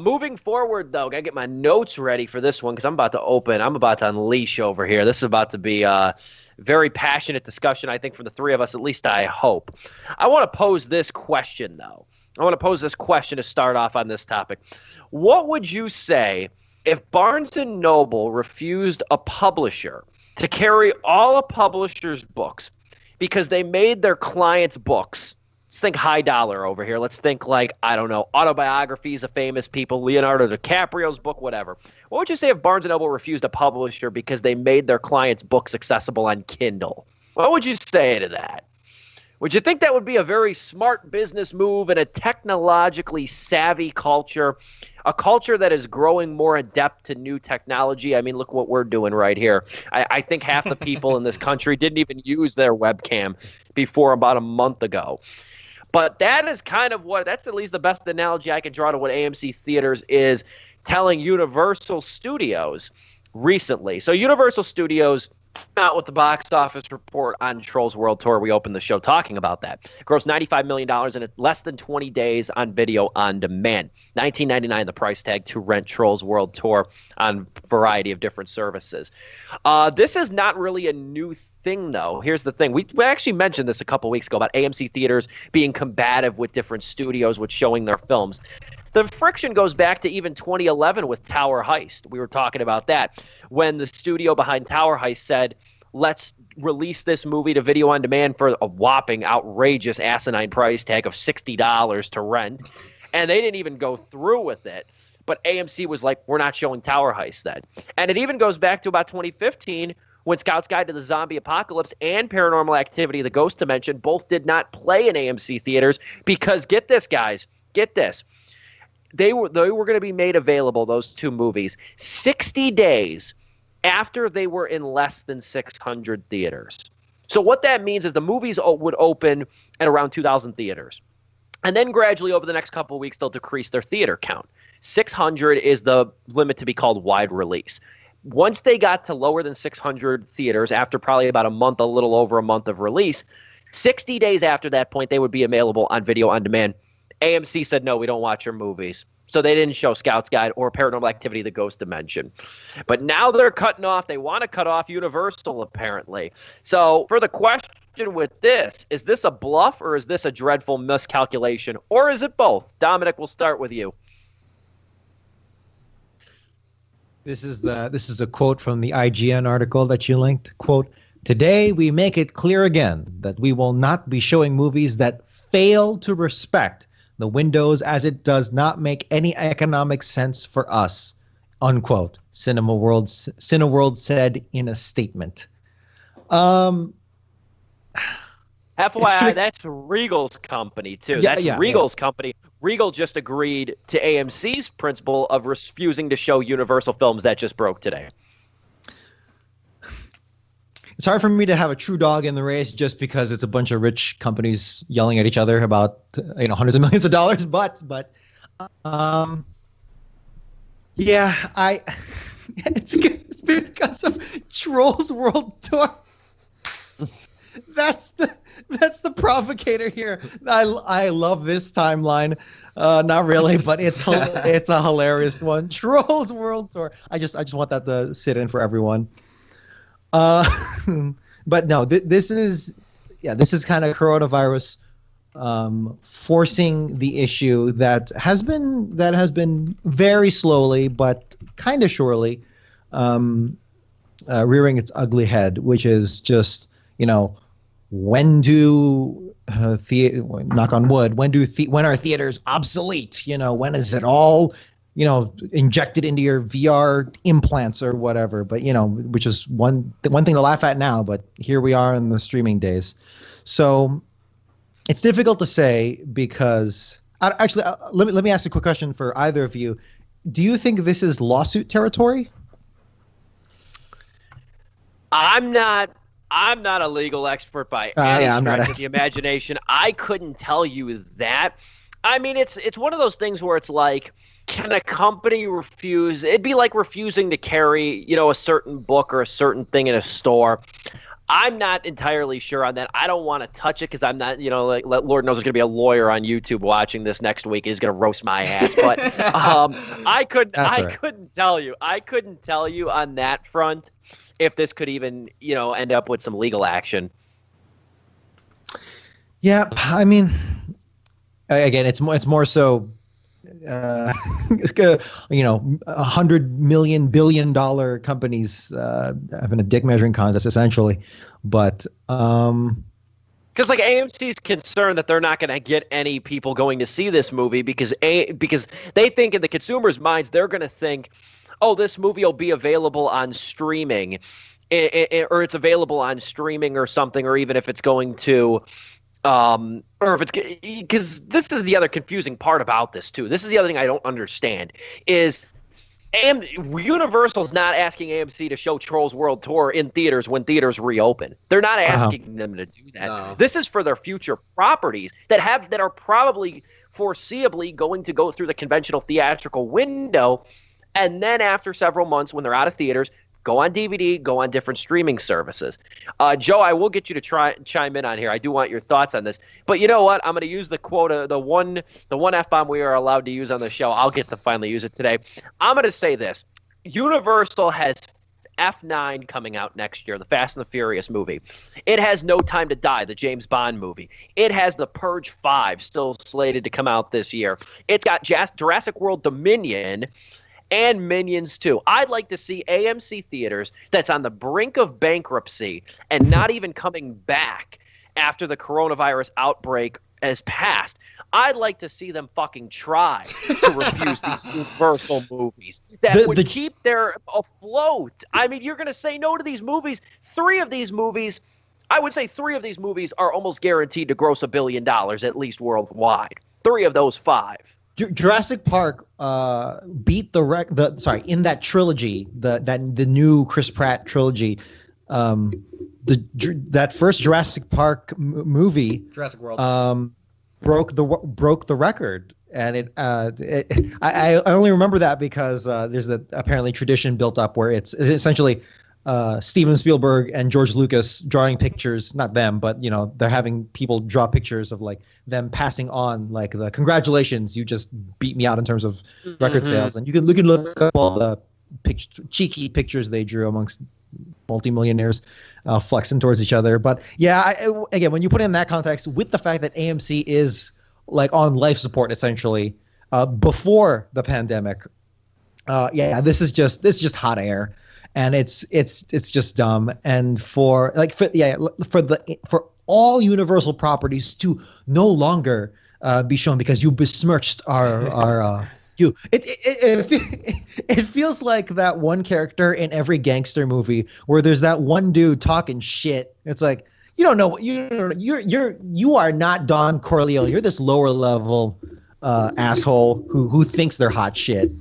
Moving forward, though, got to get my notes ready for this one because I'm about to unleash over here. This is about to be a very passionate discussion, I think, for the three of us, at least I hope. I want to pose this question, though. I want to pose this question to start off on this topic. What would you say if Barnes & Noble refused a publisher to carry all a publisher's books because they made their clients' books? Let's think high dollar over here. Let's think like, I don't know, autobiographies of famous people, Leonardo DiCaprio's book, whatever. What would you say if Barnes & Noble refused a publisher because they made their clients' books accessible on Kindle? What would you say to that? Would you think that would be a very smart business move in a technologically savvy culture, a culture that is growing more adept to new technology? I mean, look what we're doing right here. I think half the people in this country didn't even use their webcam before about a month ago. But that is kind of that's at least the best analogy I can draw to what AMC Theaters is telling Universal Studios recently. So Universal Studios out with the box office report on Trolls World Tour. We opened the show talking about that. Grossed $95 million in less than 20 days on video on demand. $19.99 the price tag to rent Trolls World Tour on a variety of different services. This is not really a new thing, though. Here's the thing. We actually mentioned this a couple weeks ago about AMC Theaters being combative with different studios with showing their films. The friction goes back to even 2011 with Tower Heist. We were talking about that when the studio behind Tower Heist said, let's release this movie to video on demand for a whopping, outrageous, asinine price tag of $60 to rent. And they didn't even go through with it. But AMC was like, we're not showing Tower Heist then. And it even goes back to about 2015 when Scout's Guide to the Zombie Apocalypse and Paranormal Activity, The Ghost Dimension, both did not play in AMC Theaters because, get this, guys, get this. They were going to be made available, those two movies, 60 days after they were in less than 600 theaters. So what that means is the movies would open at around 2,000 theaters. And then gradually over the next couple of weeks, they'll decrease their theater count. 600 is the limit to be called wide release. Once they got to lower than 600 theaters, after probably about a little over a month of release, 60 days after that point, they would be available on video on demand. AMC said, no, we don't watch your movies. So they didn't show Scout's Guide or Paranormal Activity, The Ghost Dimension. But now they're cutting off. They want to cut off Universal, apparently. So for the question with this, is this a bluff or is this a dreadful miscalculation? Or is it both? Dominic, we'll start with you. This is a quote from the IGN article that you linked. Quote, "Today we make it clear again that we will not be showing movies that fail to respect the windows as it does not make any economic sense for us," unquote. Cineworld said in a statement. FYI, that's Regal's company, too. That's Regal's company. Regal just agreed to AMC's principle of refusing to show Universal films that just broke today. It's hard for me to have a true dog in the race just because it's a bunch of rich companies yelling at each other about hundreds of millions of dollars. But it's because of Trolls World Tour. That's the provocator here. I love this timeline. Not really, but it's a hilarious one. Trolls World Tour. I just want that to sit in for everyone. But no, this is kind of coronavirus forcing the issue that has been very slowly but kind of surely rearing its ugly head, which is just when do knock on wood, when are theaters obsolete? When is it all injected into your VR implants or whatever? But which is one thing to laugh at now, but here we are in the streaming days. So it's difficult to say because actually let me ask a quick question for either of you. Do you think this is lawsuit territory? I'm not a legal expert by any stretch of the imagination. I couldn't tell you that. I mean, it's one of those things where it's like, can a company refuse? It'd be like refusing to carry, a certain book or a certain thing in a store. I'm not entirely sure on that. I don't want to touch it because I'm not, like Lord knows there's going to be a lawyer on YouTube watching this next week. He's going to roast my ass. But couldn't tell you. I couldn't tell you on that front if this could even, end up with some legal action. Yeah, I mean, again, it's more so. $100 billion companies having a dick measuring contest essentially, but because like AMC's concerned that they're not going to get any people going to see this movie because they think in the consumers' minds they're going to think, oh, this movie will be available on streaming, or it's available on streaming or something, or even if it's going to. Or if it's because this is the other confusing part about this too. This is the other thing I don't understand is Universal's not asking AMC to show Trolls World Tour in theaters when theaters reopen. They're not asking them to do that. No. This is for their future properties that are probably foreseeably going to go through the conventional theatrical window, and then after several months when they're out of theaters, go on DVD, go on different streaming services. Joe, I will get you to chime in on here. I do want your thoughts on this. But you know what? I'm going to use the quota, the one F-bomb we are allowed to use on the show. I'll get to finally use it today. I'm going to say this. Universal has F9 coming out next year, the Fast and the Furious movie. It has No Time to Die, the James Bond movie. It has The Purge 5, still slated to come out this year. It's got Jurassic World Dominion, and Minions 2. I'd like to see AMC Theaters that's on the brink of bankruptcy and not even coming back after the coronavirus outbreak has passed. I'd like to see them fucking try to refuse these Universal movies that would keep their afloat. I mean, you're going to say no to these movies. I would say three of these movies are almost guaranteed to gross $1 billion, at least worldwide. 3 of those 5. Jurassic Park beat in that trilogy, the new Chris Pratt trilogy, that first Jurassic Park movie, Jurassic World, broke the record, and I only remember that because there's apparently tradition built up where it's essentially Steven Spielberg and George Lucas drawing pictures, not them, but they're having people draw pictures of like them passing on like the congratulations, you just beat me out in terms of record sales, and you can look up all the cheeky pictures they drew amongst multimillionaires flexing towards each other. But yeah, again, when you put it in that context with the fact that AMC is like on life support essentially before the pandemic, this is just hot air. And it's just dumb. And for all Universal properties to no longer be shown because you besmirched our you. It feels like that one character in every gangster movie where there's that one dude talking shit. It's like, you don't know, you are not Don Corleone. You're this lower level asshole who thinks they're hot shit.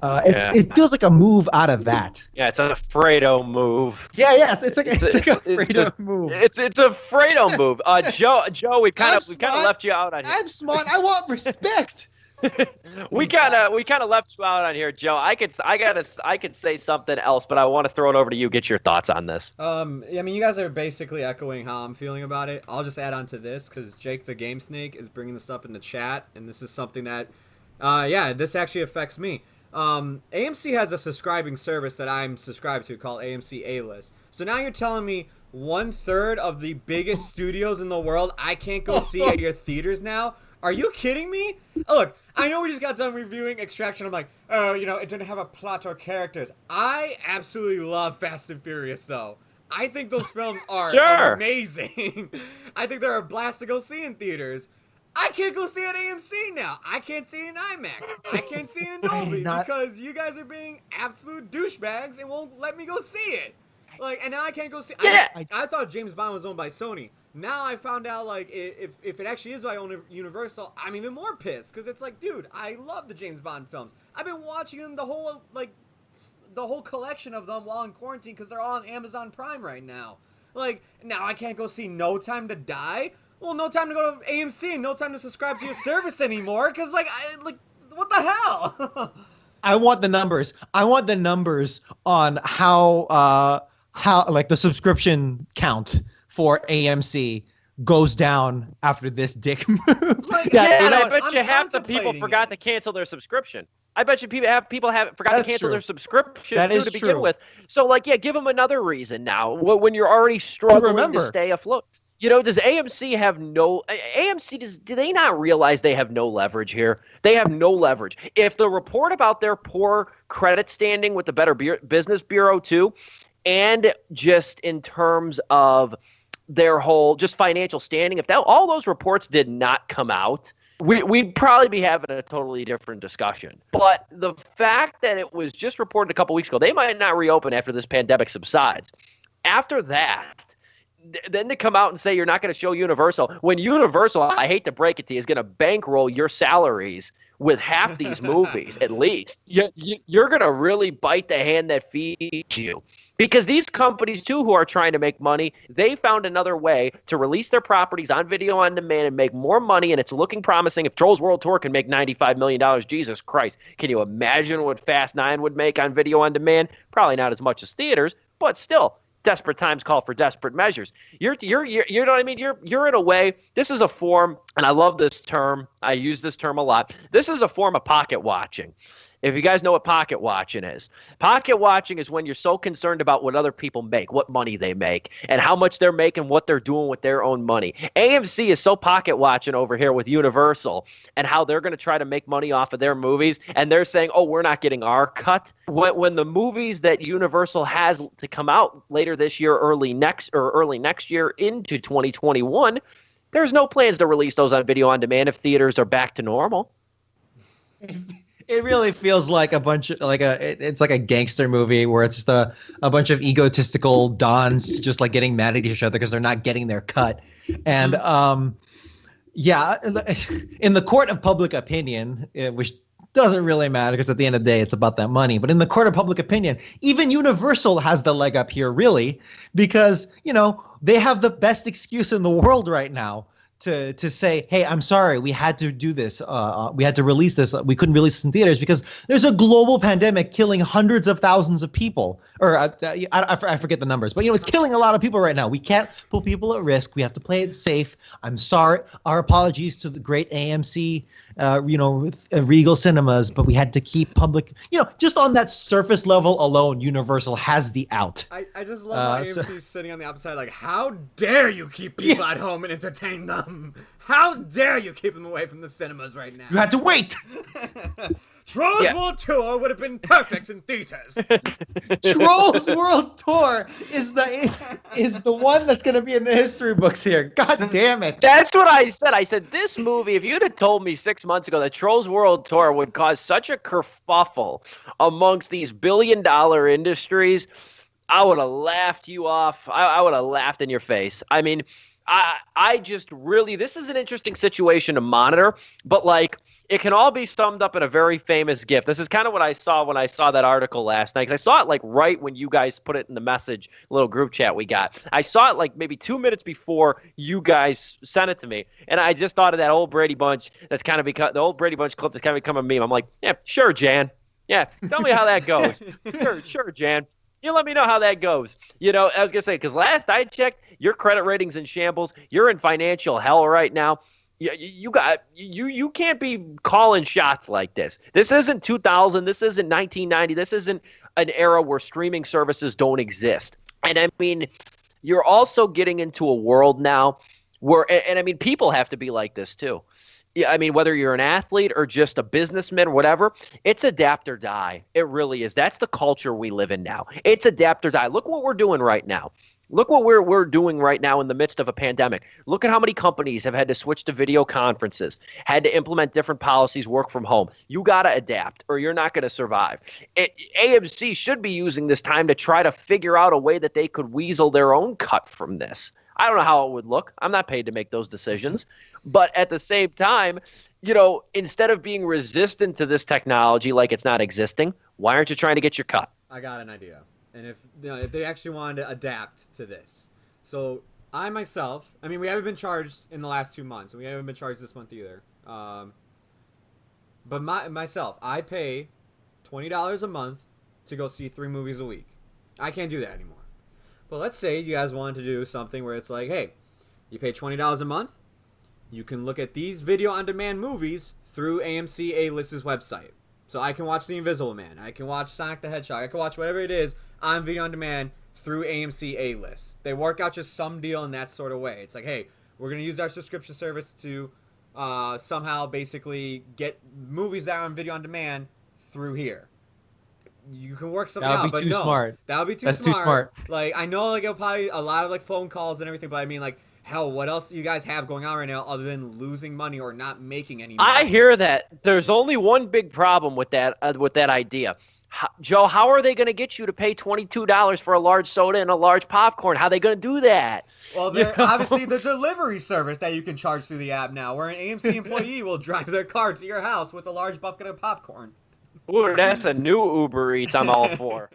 It feels like a move out of that. Yeah, it's a Fredo move. Yeah, it's like a Fredo move. It's a Fredo move. Joe, we kind of left you out on here. I'm smart. I want respect. we kind of left you out on here, Joe. I could say something else, but I want to throw it over to you. Get your thoughts on this. I mean, you guys are basically echoing how I'm feeling about it. I'll just add on to this because Jake the Game Snake is bringing this up in the chat, and this is something that, this actually affects me. AMC has a subscribing service that I'm subscribed to called AMC A-List. So now you're telling me 1/3 of the biggest studios in the world I can't go see at your theaters now? Are you kidding me? Look, I know we just got done reviewing Extraction. I'm like, it didn't have a plot or characters. I absolutely love Fast and Furious, though. I think those films are amazing. I think they're a blast to go see in theaters. I can't go see it at AMC now. I can't see it in IMAX. I can't see it in Dolby because you guys are being absolute douchebags and won't let me go see it. Like, and now I can't go see. Yeah. I thought James Bond was owned by Sony. Now I found out like if it actually is by Universal, I'm even more pissed because it's like, dude, I love the James Bond films. I've been watching them the whole collection of them while in quarantine because they're all on Amazon Prime right now. Like, now I can't go see No Time to Die. Well, no time to go to AMC and no time to subscribe to your service anymore because, what the hell? I want the numbers. I want the numbers on how how like the subscription count for AMC goes down after this dick move. Like, Yeah, and know I what? bet you I'm half the people contemplating forgot it. to cancel their subscription. I bet you people have forgot to That's cancel true. their subscription That too is to begin true. with. So like, yeah, give them another reason now when you're already struggling to remember. stay afloat. You know, does AMC have no AMC do they not realize they have no leverage here? They have no leverage. If the report about their poor credit standing with the Better Business Bureau too, and just in terms of their whole just financial standing, if that all those reports did not come out, we'd probably be having a totally different discussion. But the fact that it was just reported a couple weeks ago, they might not reopen after this pandemic subsides. After that, then to come out and say you're not going to show Universal, when Universal, I hate to break it to you, is going to bankroll your salaries with half these movies at least, you're going to really bite the hand that feeds you. Because these companies, too, who are trying to make money, they found another way to release their properties on video on demand and make more money, and it's looking promising. If Trolls World Tour can make $95 million, Jesus Christ, can you imagine what Fast 9 would make on video on demand? Probably not as much as theaters, but still. Desperate times call for desperate measures. You know what I mean? You're in a way, this is a form, and I love this term. I use this term a lot. This is a form of pocket watching. If you guys know what pocket watching is, pocket watching is when you're so concerned about what other people make, what money they make, and how much they're making, what they're doing with their own money. AMC is so pocket watching over here with Universal and how they're going to try to make money off of their movies, and they're saying, oh, we're not getting our cut. When the movies that Universal has to come out later this year, early next year into 2021, there's no plans to release those on video on demand if theaters are back to normal. It really feels like it's like a gangster movie where it's just a bunch of egotistical dons just like getting mad at each other because they're not getting their cut. And yeah, in the court of public opinion, which doesn't really matter because at the end of the day, it's about that money. But in the court of public opinion, even Universal has the leg up here, really, because, you know, they have the best excuse in the world right now to say, hey, I'm sorry, we had to do this. We had to release this. We couldn't release this in theaters because there's a global pandemic killing hundreds of thousands of people. Or I forget the numbers, but, you know, it's killing a lot of people right now. We can't put people at risk. We have to play it safe. I'm sorry. Our apologies to the great AMC, Regal cinemas, but we had to keep public, just on that surface level alone, Universal has the out. I just love how AMC's sitting on the opposite side, like, how dare you keep people at home and entertain them? How dare you keep them away from the cinemas right now? You had to wait. Trolls World Tour would have been perfect in theaters. Trolls World Tour is the one that's going to be in the history books here. God damn it. That's what I said. I said this movie, if you'd have told me 6 months ago that Trolls World Tour would cause such a kerfuffle amongst these billion-dollar industries, I would have laughed you off. I would have laughed in your face. I mean, I just really, this is an interesting situation to monitor, but like, it can all be summed up in a very famous GIF. This is kind of what I saw when I saw that article last night, because I saw it like right when you guys put it in the message, little group chat we got. I saw it like maybe 2 minutes before you guys sent it to me, and I just thought of that old Brady Bunch that's kind of become, the old Brady Bunch clip that's kind of become a meme. I'm like, yeah, sure, Jan. Yeah, tell me how that goes. Sure, Jan. You let me know how that goes. You know, I was going to say, because last I checked, your credit rating's in shambles. You're in financial hell right now. You can't be calling shots like this. This isn't 2000. This isn't 1990. This isn't an era where streaming services don't exist. And I mean, you're also getting into a world now where, and I mean, people have to be like this too. Yeah, I mean, whether you're an athlete or just a businessman or whatever, it's adapt or die. It really is. That's the culture we live in now. It's adapt or die. Look what we're doing right now. Look what we're doing right now in the midst of a pandemic. Look at how many companies have had to switch to video conferences, had to implement different policies, work from home. You got to adapt or you're not going to survive. AMC should be using this time to try to figure out a way that they could weasel their own cut from this. I don't know how it would look. I'm not paid to make those decisions. But at the same time, you know, instead of being resistant to this technology like it's not existing, why aren't you trying to get your cut? I got an idea. And if they actually wanted to adapt to this. So I myself, I mean, we haven't been charged in the last 2 months, and we haven't been charged this month either. But myself, I pay $20 a month to go see 3 movies a week. I can't do that anymore. But let's say you guys wanted to do something where it's like, hey, you pay $20 a month, you can look at these video-on-demand movies through AMC A-List's website. So I can watch The Invisible Man, I can watch Sonic the Hedgehog, I can watch whatever it is on video-on-demand through AMC A-List. They work out just some deal in that sort of way. It's like, hey, we're going to use our subscription service to somehow basically get movies that are on video-on-demand through here. You can work something out, but no, smart. That would be too That's smart. too smart. Like, I know, like, it'll probably a lot of like phone calls and everything, but I mean, like, hell, what else do you guys have going on right now other than losing money or not making any money? I hear that. There's only one big problem with that idea. Joe, how are they going to get you to pay $22 for a large soda and a large popcorn? How are they going to do that? Well, obviously the delivery service that you can charge through the app now, where an AMC employee will drive their car to your house with a large bucket of popcorn. Ooh, that's a new Uber Eats I'm all for.